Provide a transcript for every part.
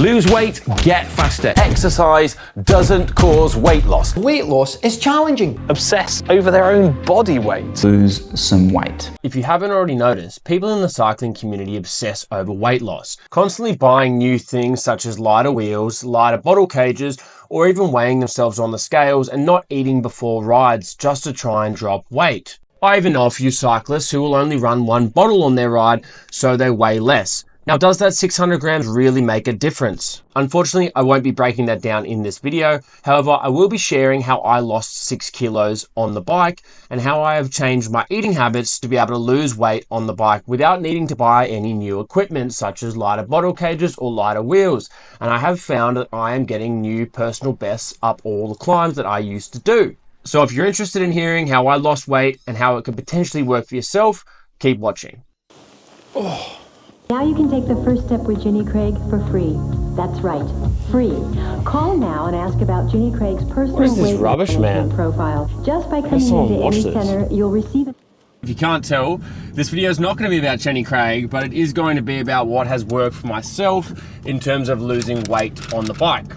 Lose weight, get faster. Exercise doesn't cause weight loss. Weight loss is challenging. Obsess over their own body weight. Lose some weight. If you haven't already noticed, people in the cycling community obsess over weight loss, constantly buying new things such as lighter wheels, lighter bottle cages, or even weighing themselves on the scales and not eating before rides just to try and drop weight. I even know a few cyclists who will only run one bottle on their ride so they weigh less. Now, does that 600 grams really make a difference? Unfortunately, I won't be breaking that down in this video. However, I will be sharing how I lost 6 kilos on the bike and how I have changed my eating habits to be able to lose weight on the bike without needing to buy any new equipment such as lighter bottle cages or lighter wheels. And I have found that I am getting new personal bests up all the climbs that I used to do. So if you're interested in hearing how I lost weight and how it could potentially work for yourself, keep watching. Now you can take the first step with Ginny Craig for free. That's right, free. Call now and ask about Ginny Craig's personal What is this weight rubbish, man? profile. Just by coming someone into watch any this. center, you'll receive it. If you can't tell, this video is not going to be about Jenny Craig, but it is going to be about what has worked for myself in terms of losing weight on the bike.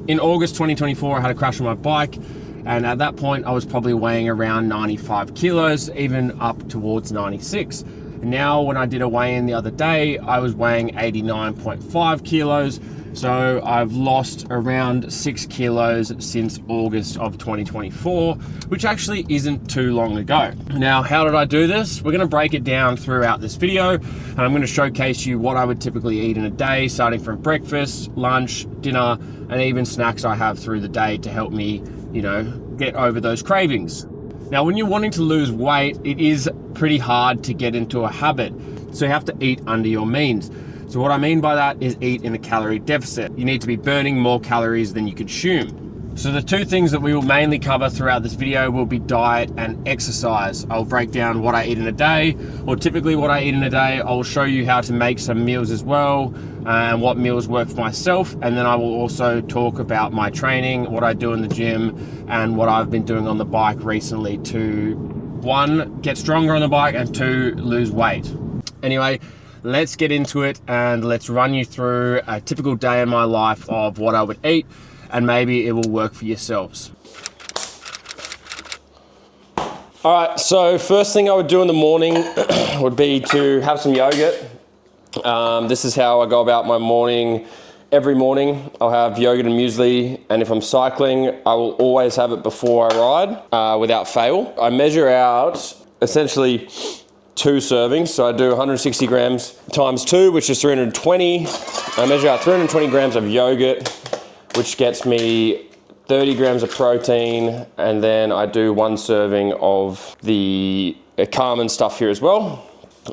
In August 2024, I had a crash on my bike, and at that point, I was probably weighing around 95 kilos, even up towards 96. Now, when I did a weigh-in the other day, I was weighing 89.5 kilos. So I've lost around 6 kilos since August of 2024, which actually isn't too long ago. Now, how did I do this? We're gonna break it down throughout this video, and I'm gonna showcase you what I would typically eat in a day, starting from breakfast, lunch, dinner, and even snacks I have through the day to help me, get over those cravings. Now, when you're wanting to lose weight, it is pretty hard to get into a habit. So you have to eat under your means. So what I mean by that is eat in a calorie deficit. You need to be burning more calories than you consume. So the two things that we will mainly cover throughout this video will be diet and exercise. I'll break down what I eat in a day, or typically what I eat in a day. I'll show you how to make some meals as well, and what meals work for myself. And then I will also talk about my training, what I do in the gym, and what I've been doing on the bike recently to, one, get stronger on the bike, and two, lose weight. Anyway, let's get into it and let's run you through a typical day in my life of what I would eat, and maybe it will work for yourselves. All right, so first thing I would do in the morning would be to have some yogurt. This is how I go about my morning. Every morning I'll have yogurt and muesli, and if I'm cycling, I will always have it before I ride without fail. I measure out essentially 2 servings, so I do 160 grams times 2, which is 320. I measure out 320 grams of yogurt, which gets me 30 grams of protein, and then I do 1 serving of the Carmen stuff here as well.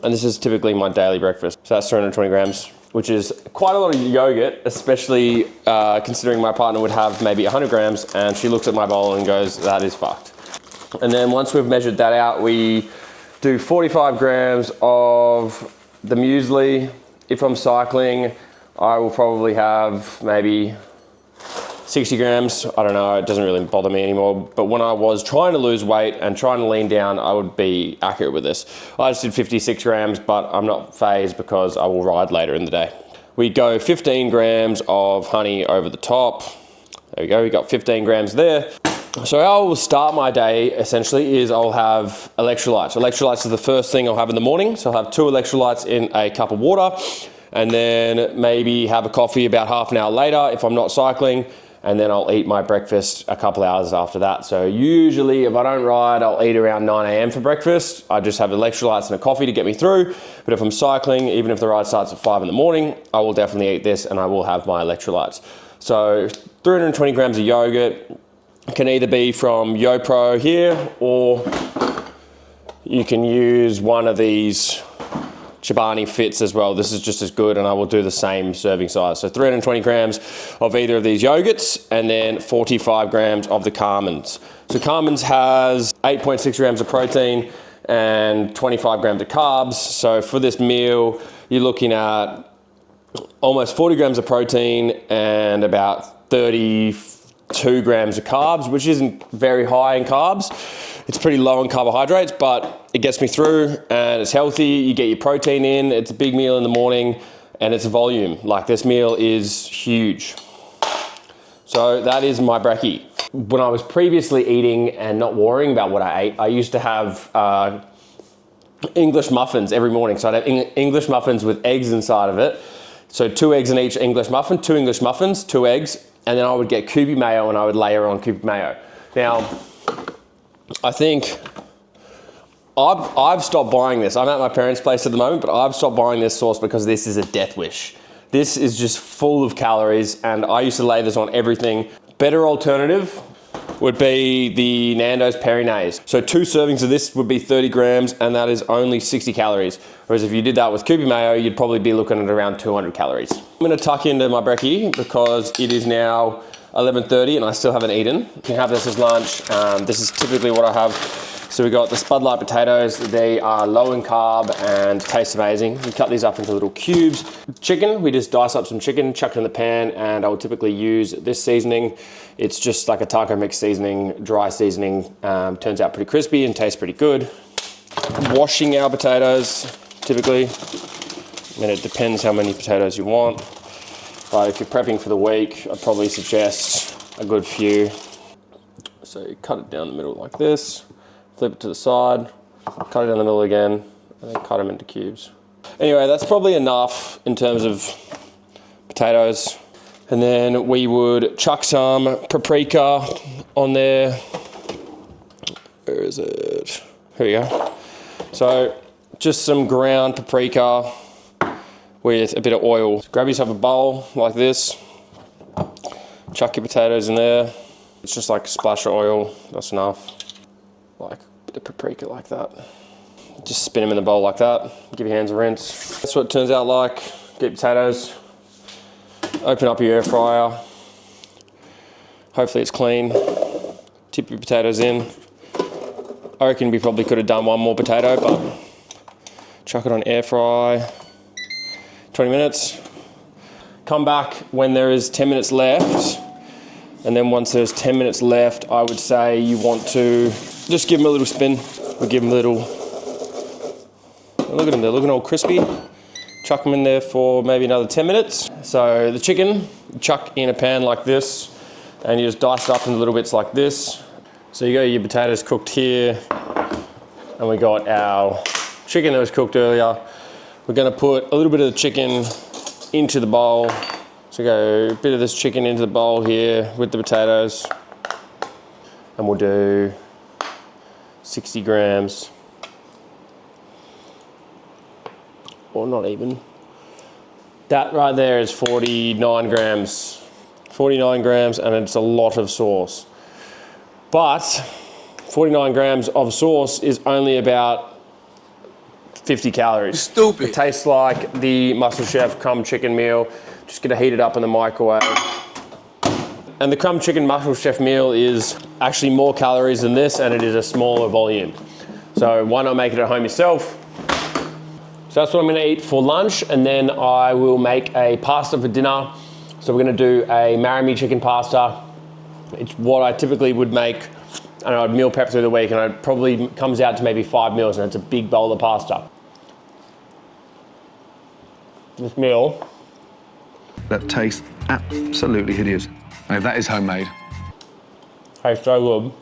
And this is typically my daily breakfast. So that's 320 grams, which is quite a lot of yogurt, especially considering my partner would have maybe 100 grams, and she looks at my bowl and goes, that is fucked. And then once we've measured that out, we do 45 grams of the muesli. If I'm cycling, I will probably have maybe 60 grams. I don't know, it doesn't really bother me anymore. But when I was trying to lose weight and trying to lean down, I would be accurate with this. I just did 56 grams, but I'm not phased because I will ride later in the day. We go 15 grams of honey over the top. There we go, we got 15 grams there. So how I will start my day essentially is I'll have electrolytes. Electrolytes is the first thing I'll have in the morning. So I'll have 2 electrolytes in a cup of water, and then maybe have a coffee about half an hour later if I'm not cycling, and then I'll eat my breakfast a couple hours after that. So usually if I don't ride, I'll eat around 9 a.m. for breakfast. I just have electrolytes and a coffee to get me through. But if I'm cycling, even if the ride starts at 5 in the morning, I will definitely eat this and I will have my electrolytes. So 320 grams of yogurt. Can either be from YoPro here, or you can use one of these Chobani Fits as well. This is just as good, and I will do the same serving size. So 320 grams of either of these yogurts, and then 45 grams of the Carmen's. So Carmen's has 8.6 grams of protein and 25 grams of carbs. So for this meal, you're looking at almost 40 grams of protein and about 32 grams of carbs, which isn't very high in carbs. It's pretty low in carbohydrates, but it gets me through and it's healthy. You get your protein in. It's a big meal in the morning, and it's volume. Like, this meal is huge. So that is my brekkie. When I was previously eating and not worrying about what I ate, I used to have English muffins every morning. So I'd have English muffins with eggs inside of it. So 2 eggs in each English muffin, 2 English muffins, 2 eggs, and then I would get Kubi mayo and I would layer on Kubi mayo. Now, I think I've stopped buying this. I'm at my parents' place at the moment, but I've stopped buying this sauce because this is a death wish. This is just full of calories, and I used to lay this on everything. Better alternative would be the Nando's Peri-Nays. So 2 servings of this would be 30 grams, and that is only 60 calories. Whereas if you did that with Kubi mayo, you'd probably be looking at around 200 calories. I'm gonna tuck into my brekkie because it is now 11:30 and I still haven't eaten. You can have this as lunch. This is typically what I have. So we got the Spud Light potatoes. They are low in carb and taste amazing. We cut these up into little cubes. Chicken, we just dice up some chicken, chuck it in the pan, and I would typically use this seasoning. It's just like a taco mix seasoning, dry seasoning. Turns out pretty crispy and tastes pretty good. Washing our potatoes, typically. I mean, it depends how many potatoes you want. But if you're prepping for the week, I'd probably suggest a good few. So you cut it down the middle like this. Flip it to the side, cut it down the middle again, and then cut them into cubes. Anyway, that's probably enough in terms of potatoes. And then we would chuck some paprika on there. Where is it? Here we go. So just some ground paprika with a bit of oil. So grab yourself a bowl like this, chuck your potatoes in there. It's just like a splash of oil, that's enough. Like a bit of paprika like that. Just spin them in the bowl like that. Give your hands a rinse. That's what it turns out like. Get your potatoes. Open up your air fryer. Hopefully it's clean. Tip your potatoes in. I reckon we probably could have done one more potato, but chuck it on air fry. 20 minutes. Come back when there is 10 minutes left. And then once there's 10 minutes left, I would say you want to just give them a little spin. Or give them a little, look at them, they're looking all crispy. Chuck them in there for maybe another 10 minutes. So the chicken, chuck in a pan like this, and you just dice it up in little bits like this. So you got your potatoes cooked here, and we got our chicken that was cooked earlier. We're gonna put a little bit of the chicken into the bowl. So go a bit of this chicken into the bowl here with the potatoes, and we'll do 60 grams, or not even. That right there is 49 grams. 49 grams, and it's a lot of sauce. But 49 grams of sauce is only about 50 calories. Stupid. It tastes like the Muscle Chef crumb chicken meal. Just gonna heat it up in the microwave. And the crumb chicken Muscle Chef meal is actually more calories than this, and it is a smaller volume. So why not make it at home yourself? So that's what I'm gonna eat for lunch, and then I will make a pasta for dinner. So we're gonna do a marimi chicken pasta. It's what I typically would make, and I'd meal prep through the week, and it probably comes out to maybe 5 meals, and it's a big bowl of pasta. This meal. That tastes absolutely hideous. And if that is homemade. Tastes so good.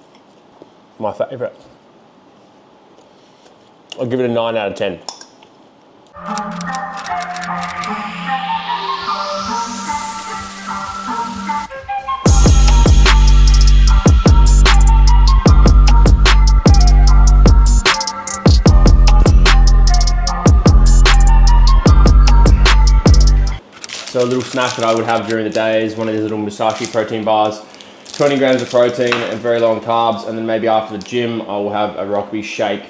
My favourite. I'll give it a 9 out of 10. So a little snack that I would have during the day is one of these little Musashi protein bars. 20 grams of protein and very low in carbs, and then maybe after the gym I will have a Rockaby shake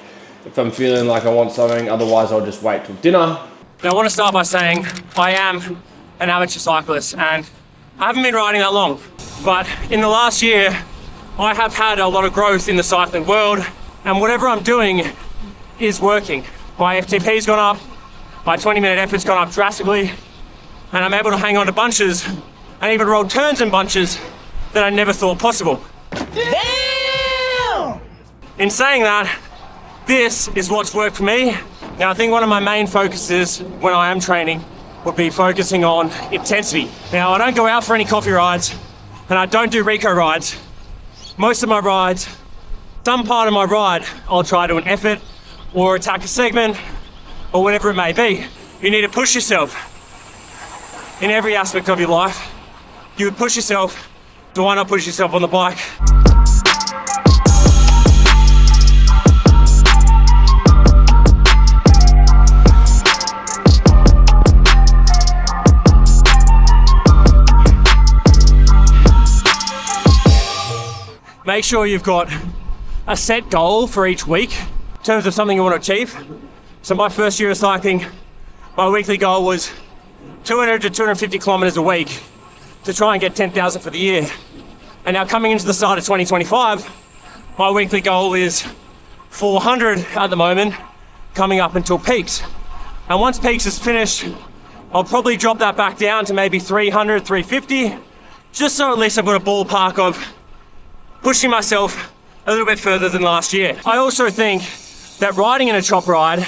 if I'm feeling like I want something. Otherwise I'll just wait till dinner. Now I want to start by saying I am an amateur cyclist, and I haven't been riding that long, but in the last year I have had a lot of growth in the cycling world, and whatever I'm doing is working. My FTP's gone up, my 20-minute effort's gone up drastically, and I'm able to hang on to bunches and even roll turns in bunches that I never thought possible. Damn! In saying that, this is what's worked for me. Now I think one of my main focuses when I am training would be focusing on intensity. Now, I don't go out for any coffee rides, and I don't do Rico rides. Most of my rides, some part of my ride, I'll try to an effort or attack a segment or whatever it may be. You need to push yourself in every aspect of your life. You would push yourself, so why not push yourself on the bike? Make sure you've got a set goal for each week in terms of something you want to achieve. So my first year of cycling, my weekly goal was 200 to 250 kilometers a week to try and get 10,000 for the year. And now coming into the start of 2025, my weekly goal is 400 at the moment, coming up until peaks. And once peaks is finished, I'll probably drop that back down to maybe 300, 350, just so at least I've got a ballpark of pushing myself a little bit further than last year. I also think that riding in a chop ride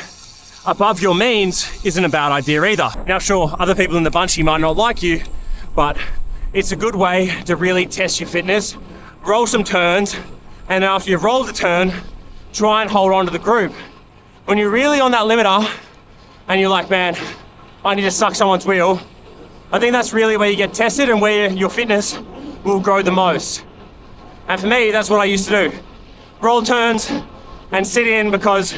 above your means isn't a bad idea either. Now sure, other people in the bunchy might not like you, but it's a good way to really test your fitness, roll some turns, and after you've rolled a turn, try and hold on to the group. When you're really on that limiter and you're like, man, I need to suck someone's wheel, I think that's really where you get tested and where your fitness will grow the most. And for me, that's what I used to do. Roll turns and sit in because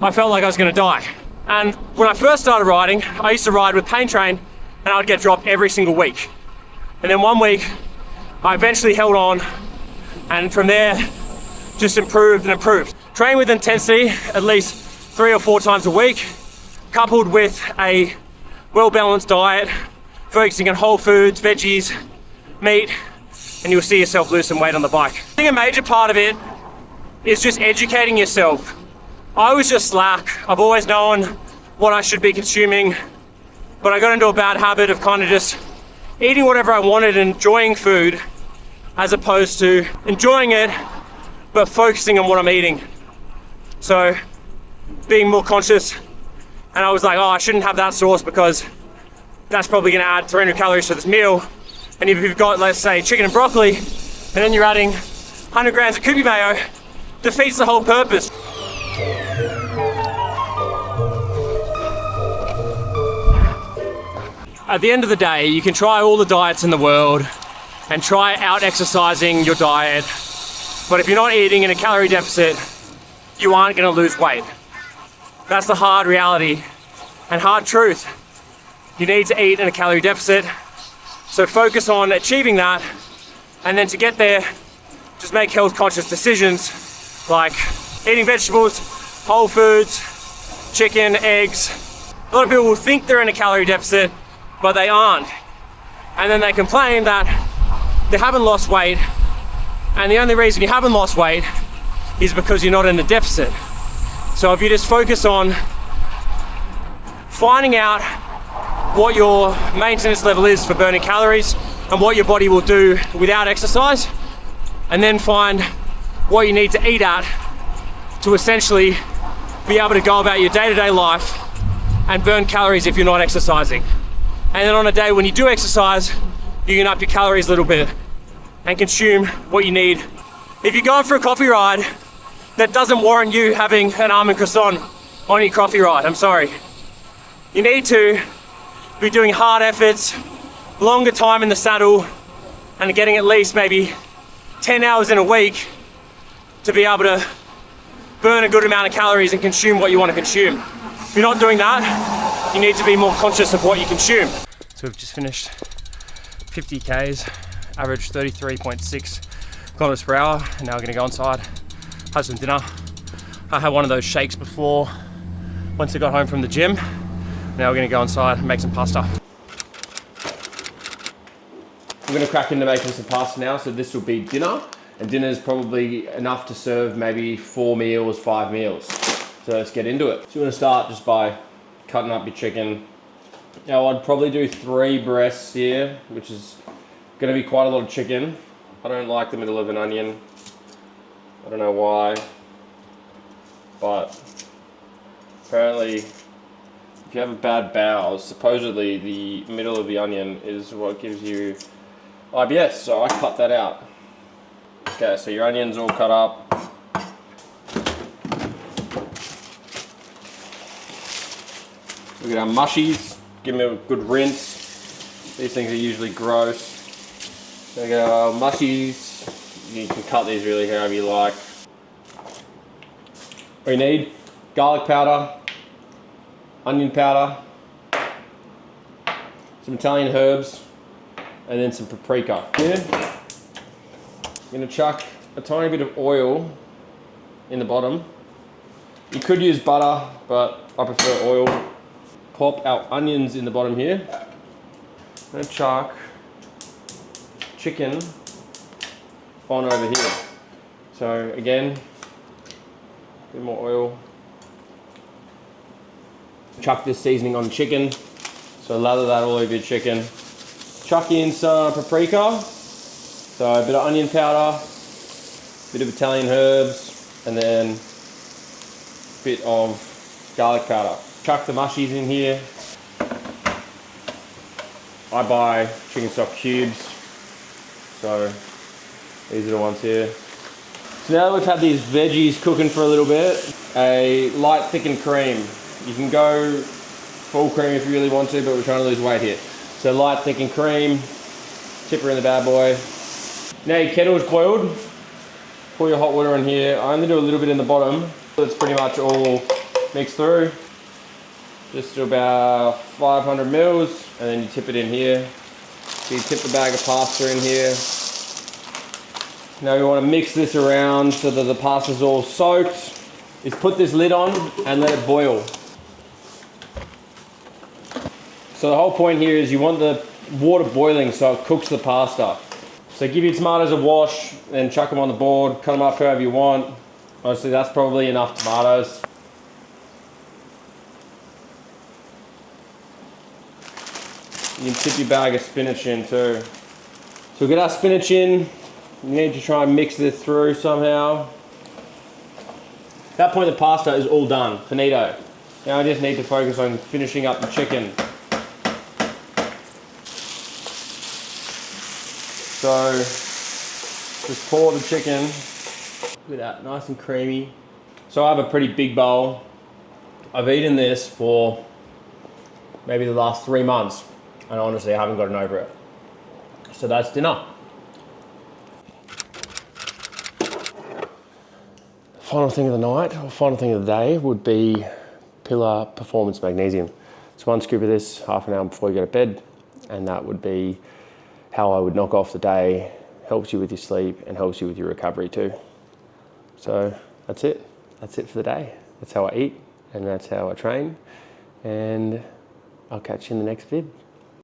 I felt like I was gonna die. And when I first started riding, I used to ride with Pain Train and I would get dropped every single week. And then one week, I eventually held on and from there, just improved and improved. Train with intensity at least 3 or 4 times a week, coupled with a well-balanced diet, focusing on whole foods, veggies, meat, and you'll see yourself lose some weight on the bike. I think a major part of it is just educating yourself. I was just slack. I've always known what I should be consuming, but I got into a bad habit of kind of just eating whatever I wanted and enjoying food as opposed to enjoying it, but focusing on what I'm eating. So being more conscious, and I was like, oh, I shouldn't have that sauce because that's probably gonna add 300 calories to this meal. And if you've got, let's say, chicken and broccoli, and then you're adding 100 grams of Kubi mayo, defeats the whole purpose. At the end of the day, you can try all the diets in the world and try out exercising your diet, but if you're not eating in a calorie deficit, you aren't gonna lose weight. That's the hard reality and hard truth. You need to eat in a calorie deficit. So focus on achieving that, and then to get there, just make health conscious decisions like eating vegetables, whole foods, chicken, eggs. A lot of people will think they're in a calorie deficit, but they aren't. And then they complain that they haven't lost weight, and the only reason you haven't lost weight is because you're not in a deficit. So if you just focus on finding out what your maintenance level is for burning calories and what your body will do without exercise, and then find what you need to eat at to essentially be able to go about your day-to-day life and burn calories if you're not exercising. And then on a day when you do exercise, you can up your calories a little bit and consume what you need. If you're going for a coffee ride, that doesn't warrant you having an almond croissant on your coffee ride, I'm sorry. You need to be doing hard efforts, longer time in the saddle, and getting at least maybe 10 hours in a week to be able to burn a good amount of calories and consume what you want to consume. If you're not doing that, you need to be more conscious of what you consume. So we've just finished 50 Ks, average 33.6 kilometers per hour, and now we're gonna go inside, have some dinner. I had one of those shakes before, once I got home from the gym. Now we're gonna go inside and make some pasta. I'm gonna crack into making some pasta now, so this will be dinner, and dinner is probably enough to serve maybe 4 meals, 5 meals. So let's get into it. So you're gonna start just by cutting up your chicken. Now I'd probably do 3 breasts here, which is gonna be quite a lot of chicken. I don't like the middle of an onion. I don't know why, but apparently if you have a bad bowel, supposedly the middle of the onion is what gives you IBS, so I cut that out. Okay, so your onion's all cut up. Look at our mushies, give them a good rinse. These things are usually gross. There we go, our mushies. You can cut these really however you like. What you need, garlic powder, onion powder, some Italian herbs, and then some paprika. Here, I'm gonna chuck a tiny bit of oil in the bottom. You could use butter, but I prefer oil. Pop our onions in the bottom here. I'm gonna chuck chicken on over here. So again, a bit more oil. Chuck this seasoning on chicken. So lather that all over your chicken. Chuck in some paprika. So a bit of onion powder, a bit of Italian herbs, and then a bit of garlic powder. Chuck the mushies in here. I buy chicken stock cubes. So these are the ones here. So now that we've had these veggies cooking for a little bit, a light thickened cream. You can go full cream if you really want to, but we're trying to lose weight here. So light thickened cream, tip her in the bad boy. Now your kettle's boiled, pour your hot water in here. I only do a little bit in the bottom. It's pretty much all mixed through. Just do about 500 mils, and then you tip it in here. So you tip the bag of pasta in here. Now we want to mix this around so that the pasta's all soaked. Is put this lid on and let it boil. So the whole point here is you want the water boiling so it cooks the pasta. So give your tomatoes a wash and chuck them on the board, cut them up however you want. Honestly, that's probably enough tomatoes. You can tip your bag of spinach in too. So we'll get our spinach in. You need to try and mix this through somehow. At that point the pasta is all done, finito. Now I just need to focus on finishing up the chicken. So just pour the chicken. Look at that, nice and creamy. So I have a pretty big bowl. I've eaten this for maybe the last 3 months, and honestly I haven't gotten over it. So that's dinner. Final thing of the night, or final thing of the day, would be Pillar Performance Magnesium. So 1 scoop of this half an hour before you go to bed, and that would be how I would knock off the day. Helps you with your sleep and helps you with your recovery too. So that's it. That's it for the day. That's how I eat and that's how I train. And I'll catch you in the next vid.